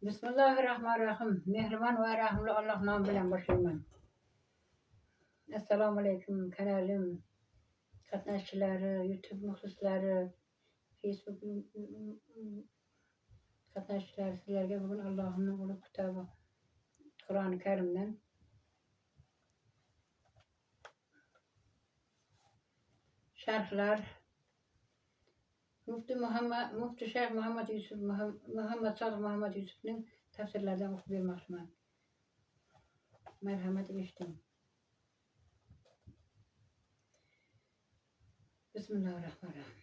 Bismillahirrahmanirrahim. Mehriban ve rahimli Allah namı bilen başlayman. Assalamu alaikum kanalim katnaşçıları, YouTube muhlisleri, Facebook katnaşçıları sizlerge bugün Allah'ın ulu kitabı Kur'an-ı Kerim'den şerhler Müftü Şeyh Muhammed Yusuf Muhammed Sadık Muhammed Yusuf'un tefsirlerden okuyup vermektedir. Merhamet iliştim. Bismillahirrahmanirrahim.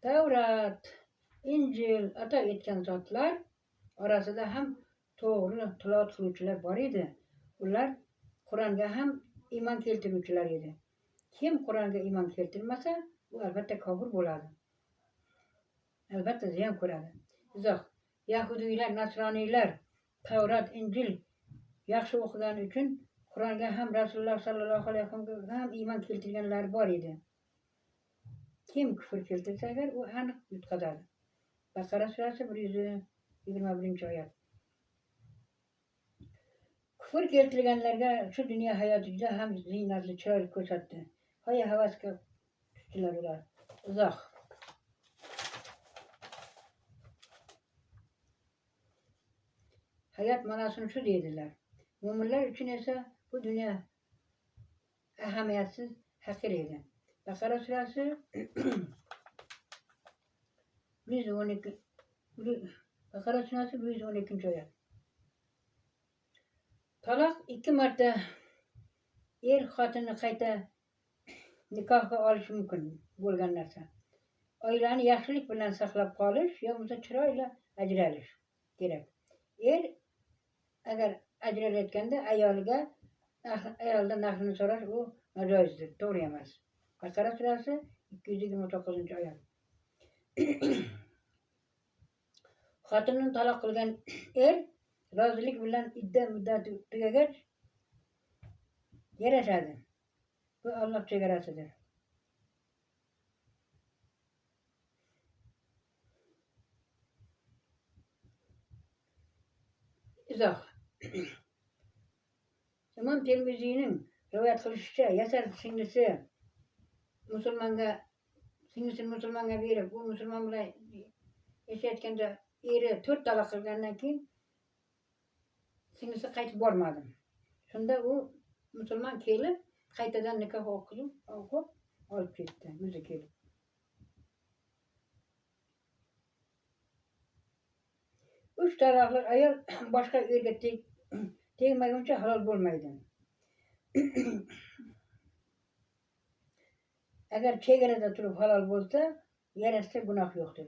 Tevrat, İncil ata etken zatlar arasında hem doğru tilavet kıluvchilar var idi. Ular Kur'an'a hem iman keltiruvchilar edi. Kim Kur'an'a iman keltirmasa, u albatta kofir bo'ladi. Albatta ziyon ko'radi. Izoh. Yahudiylar, Nasroniylar Tevrat, İncil yaxshi o'qigani uchun Kur'an'a hem Rasululloh sallallohu alayhi vasallamga ham iman keltirganlar bor edi. Kim küfür keltirse eğer o aniq yutqazadi. Bakara surasi 121-oyat. Küfür keltirganlarga şu dünya hayoti juda ham ziynatli chiroyli ko'rsatdi. Hoya havasga tushdilar ular. Uzoq. Hayat manasını şu dediler. Müminler için ise bu dünya ehamiyetsiz, hakir edi. Bakara surasi 112 Bakara surasi 112-oyat. Talaq 2 marta xotinni qayta nikohga olish mumkin bo'lgan narsa. Oilani yaxshilik bilan saqlab qolish yo bo'lmasa chiroyli ajralish kerak. Agar ajralayotganda ayoldan naqlini so'rash u nojoizdir, to'g'ri emas. Bakara surasi 229-oyat. Xotinni taloq qilgan rozilik bilan idda muddati tugagach yarashadi. Bu Allah chegarasidir. Izoh. Imom Termiziyning rivoyat qilishicha, Yasar singisini musulmonga berib, u musulmon bilan yashayotganda eri 4 taloq qilgandan keyin singisi qaytib bormadi. Shunda u musulmon kelib, qaytadan nikoh o'qib olib ketdi, o'zi kelib. Üç taloqli ayol boshqa erga tegmaguncha halol bo'lmaydi. Agar chegarada turib halol bo'lsa, yarashsa gunoh yo'qdir.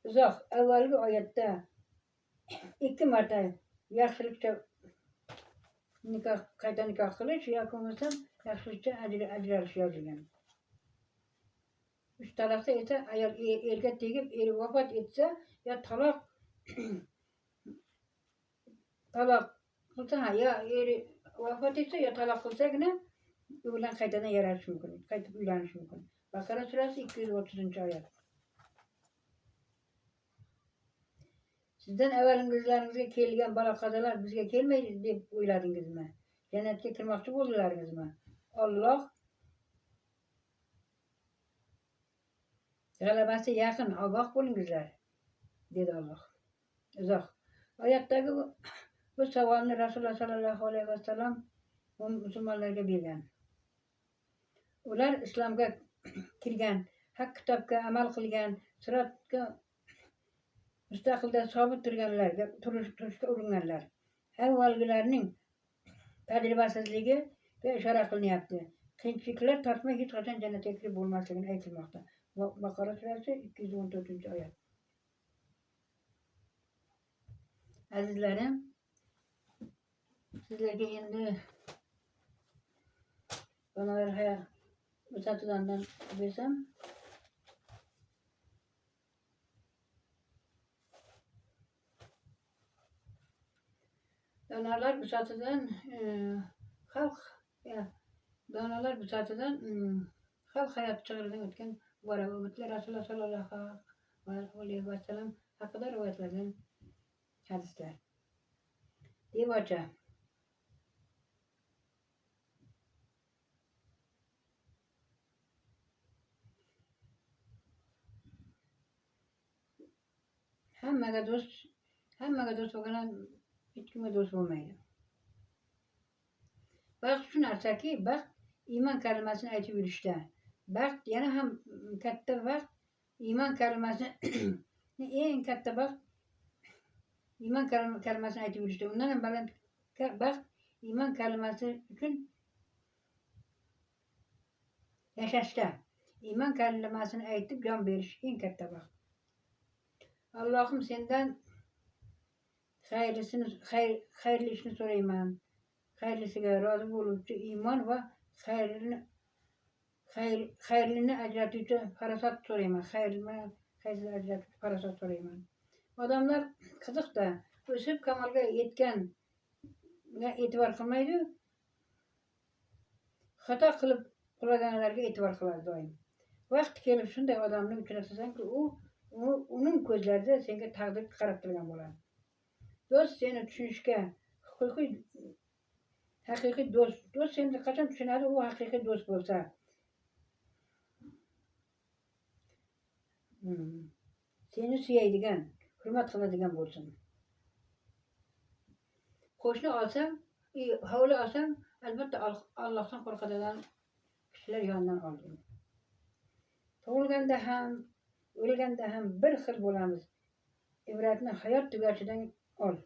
Uzoq avvalgi oyatda 2 marta yaxshilikcha qayta nikoh qilish yoki bo'lmasa yaxshilikcha ajralish yozilgan. 3 taloqda esa ayol erga tegib, eri vafot etsa yo taloq qilsa, yo eri vafot etsa yo taloq qilsagina u bilan qaytadan yarashish mumkin, qaytib uylanish mumkin. Bakara surasi 230-oyat. Sizden evvelingizlaringizga kelgan baloqazalar bizga kelmaydi deb o'yladingizmi? Jannatga kirmoqchi bo'ldilaringizmi? Alloh g'alabasi yaqin, ogoh bo'lingizlar, dedi Alloh. Uzoq. Oyatdagi bu savolni Rasululloh sallallohu alayhi vasallam musulmonlarga bergan. Ular islomga kirgan, haq kitobga amal qilgan, sirotga mustaqilda sobit turganlarga turishga uringanlar. Avvalgilarning tajribasizligi ve ishora qilinyapti. Qiyinchiliklar tortmay hech qachon jannatga kirib bo'lmasligini aytilmoqda. Baqara surasi 214-oyat. Azizlarim, sizlarga endi banalar hayat musatidandan bersam, donalar bisatidan xalq hayot chig'iridan o'tgan bora o'g'itlar Rasululloh sallallohu alayhi vasallam haqida rivoyatlangan hadislar. Devocha. Hammaga do'st bo'lgan hech kimga do'st bo'lmaydi. Baxt shu narsaki, baxt iymon kalimasini aytib yurishda. Baxt yana ham katta baxt iymon kalimasini eng katta baxt iymon kalimasini aytib yurishda. Undan ham baland baxt iymon kalimasi uchun yashashda. Iymon kalimasini aytib jon berish eng katta baxt. Allohim sendan xayrli ishni so'rayman. Xayrlisiga rozi bo'luvchi iymon va xayrlini ajratuvchi farosat so'rayman. Xayrni ajratuvchi farosat so'rayman. Odamlar qiziqda, o'sib kamolga yetganga e'tibor qilmaydi. Xato qilib qulaganlarga e'tibor qiladi doim. Vaqt kelib shunday odamni uchratasanki, uning ko'zlarida senga taqdir qarab turgan bo'ladi. Do'st seni tushunishga haqiqiy do'st seni qachon tushunadi, u haqiqiy do'st bo'lsa. Seni suyaydigan, hurmat qiladigan bo'lsin. Qo'shni olsam, hovli olsam, albatta Allohdan qo'rqadigan kishilar yonidan oldim. Tug'ilganda ham, o'lganda ham bir xil bo'lamiz. Ibratni hayot tugashidan ol.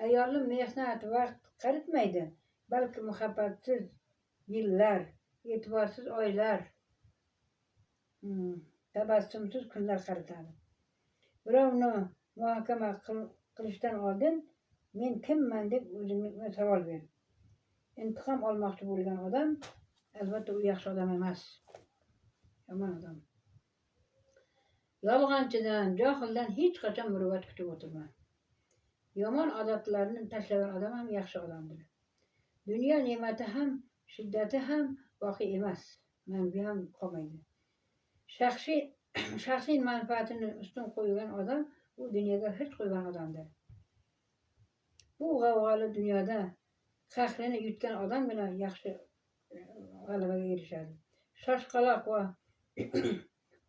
Ayolni mehnat, vaqt qaritmaydi, balki muhabbatsiz yillar, e'tiborsiz oylar, tabassumsiz kunlar qaritadi. Birovni muhokama qilishdan oldin men kimman deb o'zingga savol ber. Intiqom olmoqchi bo'lgan odam albatta u yaxshi odam emas. Yomon odam. Yolg'onchidan, johildan hech qachon muruvvat kutib o'tirma. Yomon odatlarni tashlagan odam ham yaxshi odamdir. Dunyo ne'mati ham, shiddati ham boqiy emas. Mangu ham qolmaydi. Shaxsiy manfaatini ustun qo'ygan odam u dunyoga hech qo'ygan odamdir. Bu g'avg'oli dunyoda qahrini yutgan odamgina yaxshi g'alabaga erishadi. Shoshqaloq va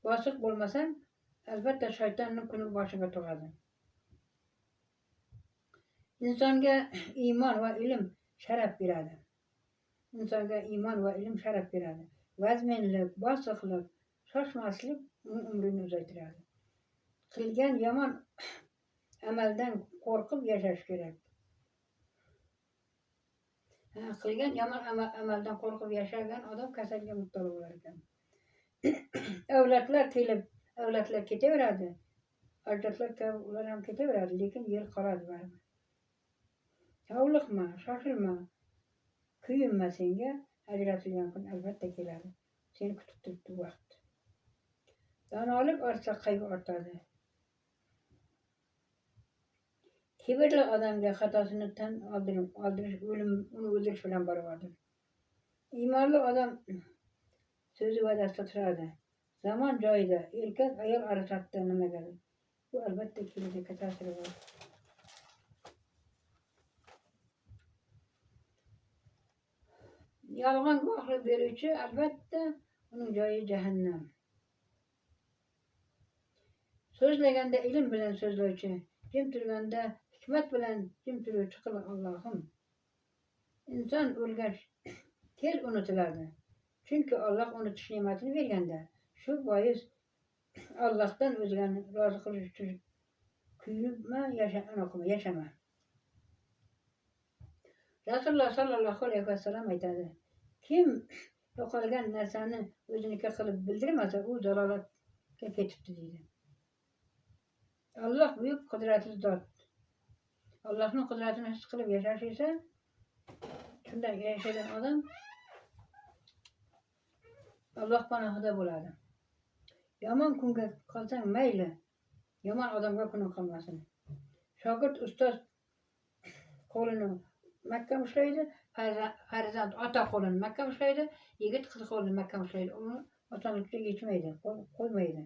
bosiq bo'lmasang, albatta shaytonning kuni boshiga tug'adi. Insonga iymon va ilm sharaf beradi. Vazminlik, bosiqlik, shoshmaslik uning umrini uzaytiradi. Qilgan yomon amaldan qo'rqib yashash kerak. Qilgan yomon amaldan qo'rqib yashagan odam kasalga mubtalo bo'lar ekan. Avlodlar kelib, avlodlar ketaveradi. Ajdodlar kabi ular ham ketaveradi, lekin yer qoladi baribir. Hovliqma, shoshilma, kuyinma, senga ajratilgan kun albatta keladi. Seni kutib turibdi vaqt. Donolik ortsa qayg'u ortadi. Kibrli odamga xatosini tan oldirish uni o'ldirish bilan barobardir. Iymonli odam so'zi va'dasida turadi. Zamon joyida erkak ayol arasida nimagadir. Bu albatta kelajakka ta'siri bor. Yolg'on guvohlik beruvchi albatta uning joyi jahannam. So'zlaganda ilm bilan so'zlovchi, jim turganda hikmat bilan jim turuvchi qil Allohim. Inson o'lgach tez unutiladi. Chunki Alloh unutish ne'matini berganda, shu bois Allohdan o'zgani rozi qilish uchun kuyinma, yashama. Rasululloh sollallohu alayhi vasallam aytadi: kim yo'qolgan narsani o'ziniki qilib bildirmasa, u dalolatga ketibdi deydi. Alloh buyuk qudratli zot. Allohning qudratini his qilib yashash esa, shunday yashagan odam Alloh panohida bo'ladi. Yomon kunga qolsang mayli, yomon odamga kuning qolmasin. Shogird ustoz qo'lini mahkam ushlaydi, farzand ota qo'lini mahkam ushlaydi, yigit qiz qo'lini mahkam ushlaydi. Uni osonlikcha yechmaydi, qo'ymaydi.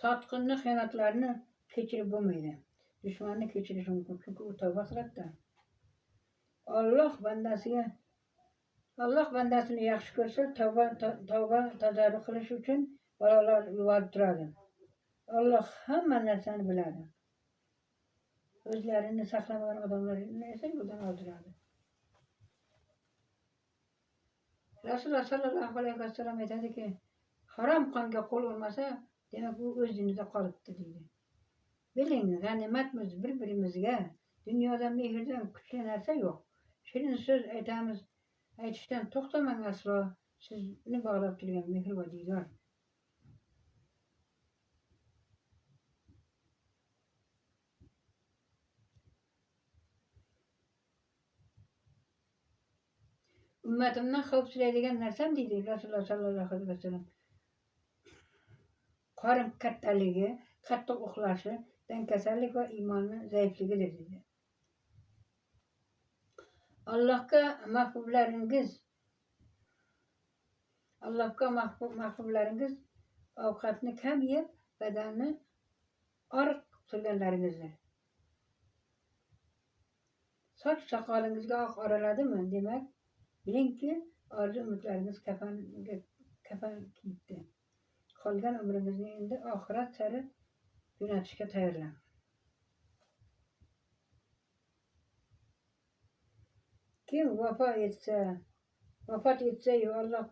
Sotqinni, xiyonatlarni kechirib bo'lmaydi. Dushmanni kechirish mumkin, chunki u tavba qiladi. Alloh bandasini yaxshi ko'rsa, tavba tadarruk qilish uchun balolar yuborib turadi. Alloh hamma narsani biladi. O'zlarini saqlamagan odamlarni esa yo'ldan oldiradi. Rasululloh sollallohu alayhi vasallam aytadiki, harom qonga qo'l urmasa, demak u o'z dinida qolibdi deydi. Biling, g'animatmiz bir-birimizga. Dunyoda mehrdan kuchli narsa yo'q. Shirin so'z aytishdan to'xtamang aslo. Sizni bog'lab turgan mehr va diydor. Ummatimdan xavfsiraydigan narsam deydi Rasululloh sollallohu alayhi vasallam. Qorin kattaligi, qattiq uxlashi, dankasallik va iymonni zaifligidir dedi. Allohga mahbublaringiz ovqatni kam yeb, badanni oriq turganlaringizdir. Soch soqolingizga oq oraladimi? Demak, bilingki, orzu-umidlaringiz kafan kiyibdi. Qolgan umringizni endi oxirat sari jo'natishga tayyorlang. Kim vafot etsa-yu Alloh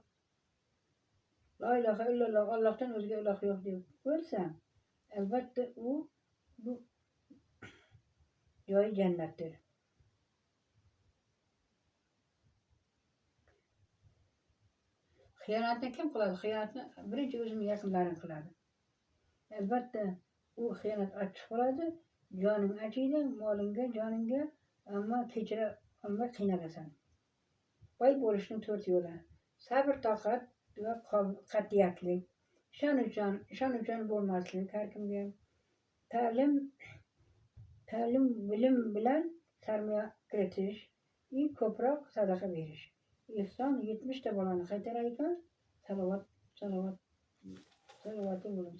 la ilaha illalloh, Allohdan o'zga iloh yo'q deb o'lsa, albatta bu joyi jannatdir. Xiyonatni kim qiladi? Xiyonatni birinchi o'zimning yaqinlarim qiladi. Albatta u xiyonat achchiq bo'ladi, joning achiydi, molingga, joningga, ammo kechira olmay qiynalasan. Boy bo'lishning 4 yo'li: sabr, toqat va qat'iyatlik, ishonuvchan bo'lmaslik har kimga, ta'lim, bilim bilan sarmoya kiritish, ko'proq sadaqa berish. Ehson 70 ta bolani qaytarar ekan,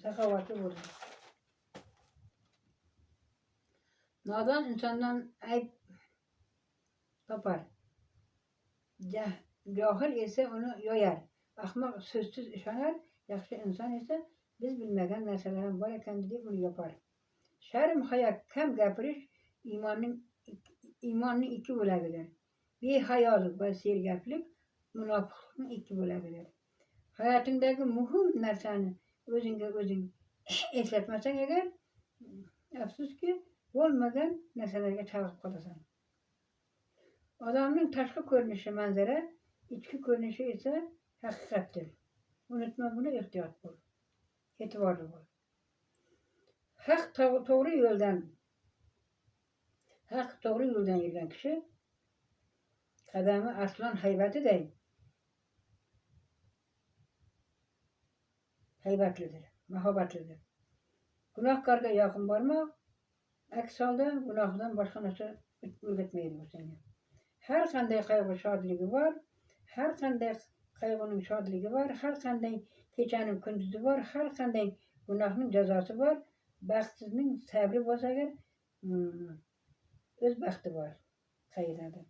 saxovatli bo'ling. Nodon insondan ayb topar, johil esa uni yoyar. Ahmoq so'zsiz ishonar, yaxshi inson esa biz bilmagan narsalarim bor ekan deb uni yopar. Sharm, hayo, kam gapirish iymonning 2 bo'lagidir. Behayolik va sergaplik munofiqlikning 2 bo'lagidir. Hayotingdagi muhim narsani o'zingga o'zing eslatmasang agar, afsuski, bo'lmagan narsalarga chalg'ib qolasan. Odamning tashqi ko'rinishi manzara, ichki ko'rinishi esa haqiqatdir. Unutma buni, ehtiyot bo'l, e'tiborli bo'l. Haq to'g'ri yo'ldan yurgan kishi qadami arslon haybatiday haybatlidir, mahobatlidir. Gunohkorga yaqin bormoq, aks holda gunohdan boshqa narsa o'rgatmaydi bu senga. Har qanday qayg'u shodligi bor, har qanday qayg'uning shodligi bor, har qanday kechaning kunduzi bor, har qanday gunohning jazosi bor. Baxtsizning sabri bo'lsa agar, o'z baxti bor, qayerada.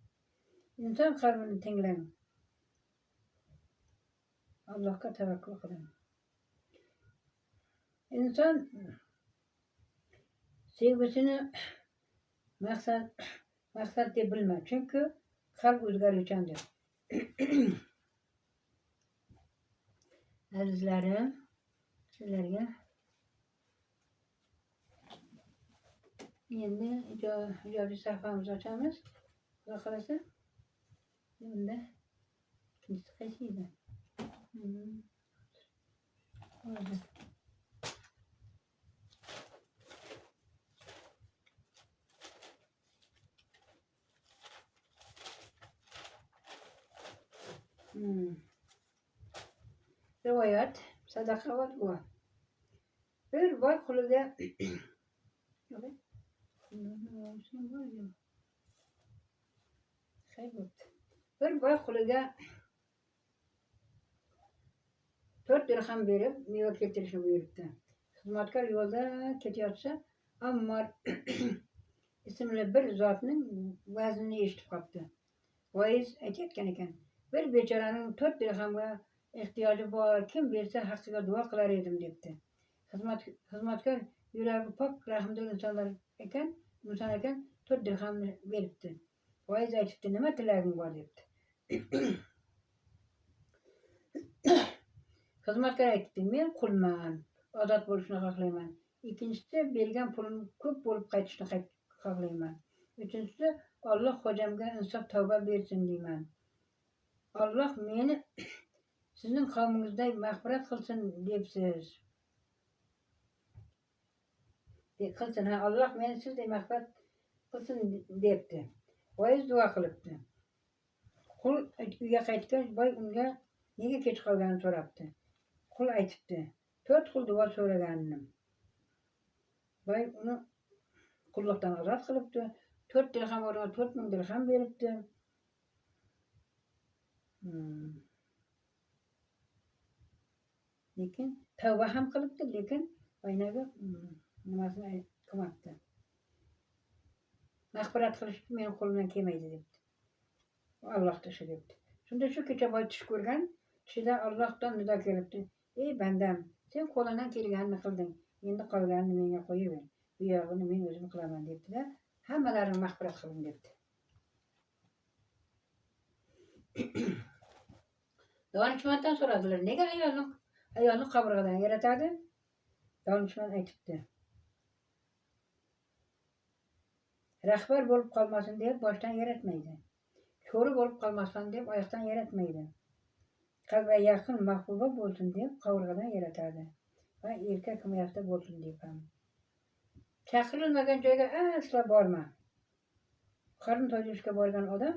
Inson qalbini tinglang. Allohga tavakkul qiling. Inson sevgisini maqsad deb bilma, chunki qalb o'zgaruvchandir. Azizlarim, sizlarga endi ijodiy sahifamizni ochamiz. Xudo xolasa, bunda ikkinchisi qaysi edi? Rivoyat, sadaqa va duo. Bir boy qo'liga $4 dirham berib meva keltirishni buyuribdi. xizmatkor yo'lda ketayotsa, Ammar ismli bir zotning vaznini eshitib qolibdi. Voiz aytayotgan ekan, bir bechoraning 4 dirhamga ehtiyoji bor, kim bersa haqqiga duo qilar edim debdi. Xizmatkor yuragi pok, rahmdil inson ekan, 4 dirhamni beribdi. Voiz aytibdi, nima tilaging bor debdi. Xizmatkor aytibdi, men qulman, ozod bo'lishni xohlayman. Ikkinchisi, bergan pulim ko'p bo'lib qaytishni xohlayman. Uchinchisi, Alloh xo'jamga insof tavba bersin deyman. Alloh meni sizning qavmingizday mag'firat qilsin debsiz. Qilsin, Alloh meni sizday mag'firat qilsin debdi. Voiz duo qilibdi. Qul uyga qaytgach, boy unga nega kech qolganini so'rabdi. Qul aytibdi, 4 xil duo so'ragandim. Boy uni qulluqdan ozod qilibdi. 4 dirham o'rniga 4000 dirham beribdi. Lekin tavba ham qilibdi, lekin oynaga nimasini qilmabdi. Mag'firat qilish meni qo'limdan kelmaydi debdi. Allohga ishi debdi. Shunda shu kecha boy tush ko'rgan, tushida Allohdan nido kelibdi. Ey bandam, sen qo'lingdan kelganini qilding. Endi qolganini menga qo'yaver. Bu yog'ini men o'zim qilaman debdi-da, hammalarini mag'firat qiling debdi. Donishmanddan so'radilar, nega ayolni qabirg'adan yaratadi? Donishmand aytibdi, rahbar bo'lib qolmasin deb boshdan yaratmaydi. Ko'ri bo'lib qolmasin deb oyoqdan yaratmaydi. Qalbga yaqin mahbuba bo'lsin deb qavurg'adan yaratadi va erkak himoyasida bo'lsin deb ham. Chaqirilmagan joyga aslo borma. Qorin to'ydirishga borgan odam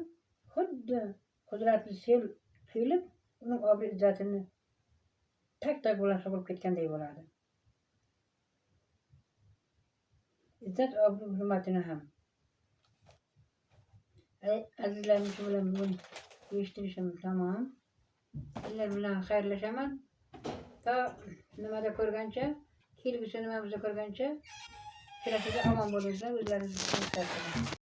xuddi qudratli sel kelib, uning obro' izzatini tak-tak bilan sug'urib ketganday bo'ladi. Izzat obro' hurmatini ham. Azizlarim, shu bilan bugun eshittirishim tamom. Sizlar bilan xayrlashaman. Ta nimada ko'rgancha, kelgusi nimamizda ko'rgancha, kelasiga omon bo'linglar, o'zlaringizni